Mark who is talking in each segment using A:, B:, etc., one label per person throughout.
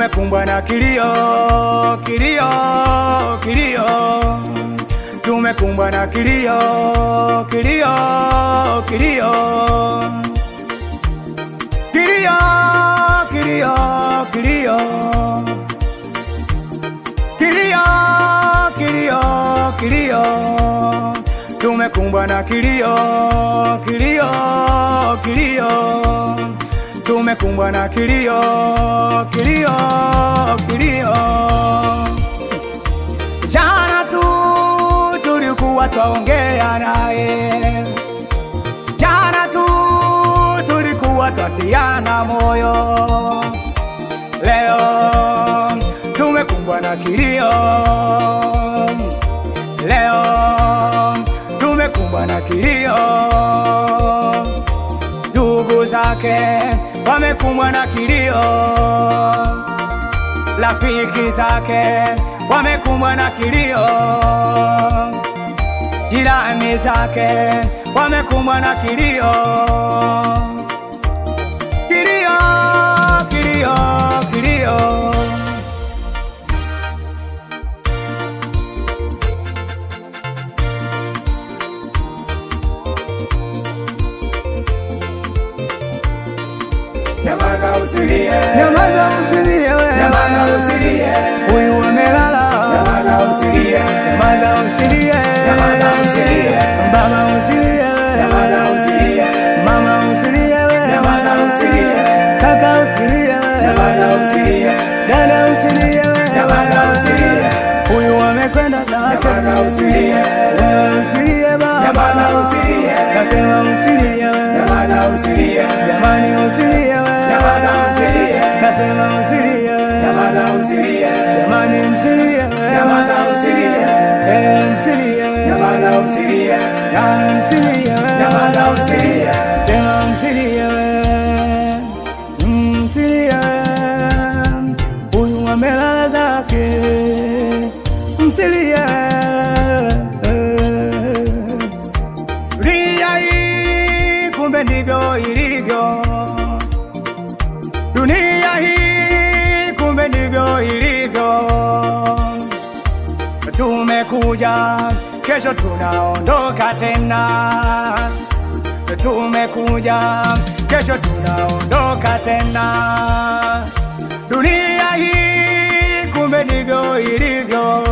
A: tumekumbwa na kilio, kilio, kilio. Tumekumbwa na kilio, kilio, kilio. Kilio, kilio, kilio. Kilio, kilio, kilio. Tumekumbwa na kilio, kilio, kilio. Tumekumbwa na kilio, kilio, kilio. Jana tu tulikuwa twaongea naye, jana tu tulikuwa twatiana moyo. Leo tumekumbwa na kilio, leo tumekumbwa na kilio. Ndugu zake wamekumbwa na kilio, rafiki zake wamekumbwa na kilio, jirani zake wamekumbwa na kilio. Kilio, kilio, kilio.
B: Nyamaza usilie,
A: nyamaza usilie,
B: nyamaza usilie.
A: Huyu amelala,
B: nyamaza usilie,
A: nyamaza usilie,
B: nyamaza usilie.
A: Baba usilie,
B: nyamaza usilie,
A: mama usilie,
B: nyamaza usilie,
A: kaka usilie,
B: nyamaza usilie,
A: dada usilie,
B: nyamaza usilie.
A: Huyu amekwenda zake,
B: nyamaza usilie,
A: wewe usilie baba,
B: nyamaza usilie,
A: nasema usilie,
B: nyamaza usilie,
A: jamani usilie,
B: nyamaza usilie,
A: nasema usilie,
B: nyamaza usilie,
A: jamani msilie,
B: nyamaza usilie,
A: msilie,
B: nyamaza usilie,
A: msilie,
B: nyamaza usilie,
A: sema msilie, msilie. Huyu amelala zake, msilie. Dunia hii kumbe ndivyo ilivyo, dunia hii kumbe ndivyo ilivyo. Tumekuja, kesho tunaondoka tena. Tumekuja, kesho tunaondoka tena. Dunia hii kumbe ndivyo ilivyo,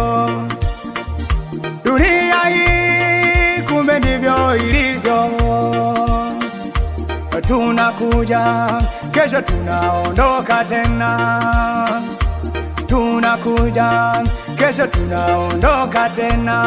A: dunia hii kumbe ndivyo ilivyo. Tunakuja, kesho tunaondoka tena. Tunakuja, kesho tunaondoka tena.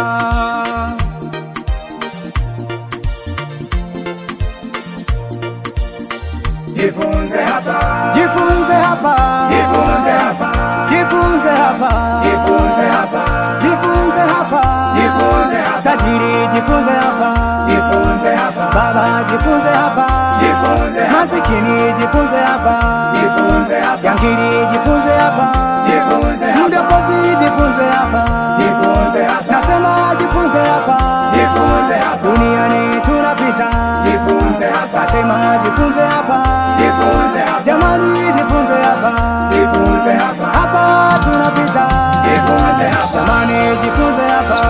B: jifunze hapa,
A: Jifunze hapa,
B: jifunze hapa,
A: jifunze hapa,
B: jifunze hapa,
A: jifunze hapa,
B: jifunze hapa.
A: tajiri jifunze hapa,
B: jifunze hapa,
A: baba jifunze hapa,
B: jifunze hapa,
A: masikini jifunze hapa,
B: jifunze hapa,
A: jangili jifunze hapa,
B: jifunze hapa,
A: mdokozi jifunze hapa,
B: jifunze hapa,
A: nasema jifunze hapa,
B: jifunze hapa,
A: duniani tunapita,
B: jifunze hapa,
A: nasema jifunze hapa,
B: jifunze hapa,
A: jamani jifunze hapa,
B: jifunze hapa,
A: hapa tunapita,
B: jifunze hapa,
A: jamani jifunze hapa,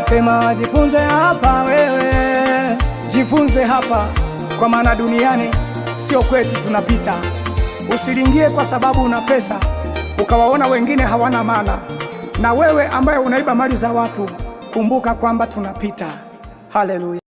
A: sema jifunze hapa, wewe jifunze hapa, kwa maana duniani sio kwetu tunapita. Usilingie kwa sababu una pesa ukawaona wengine hawana maana. Na wewe ambaye unaiba mali za watu, kumbuka kwamba tunapita. Haleluya.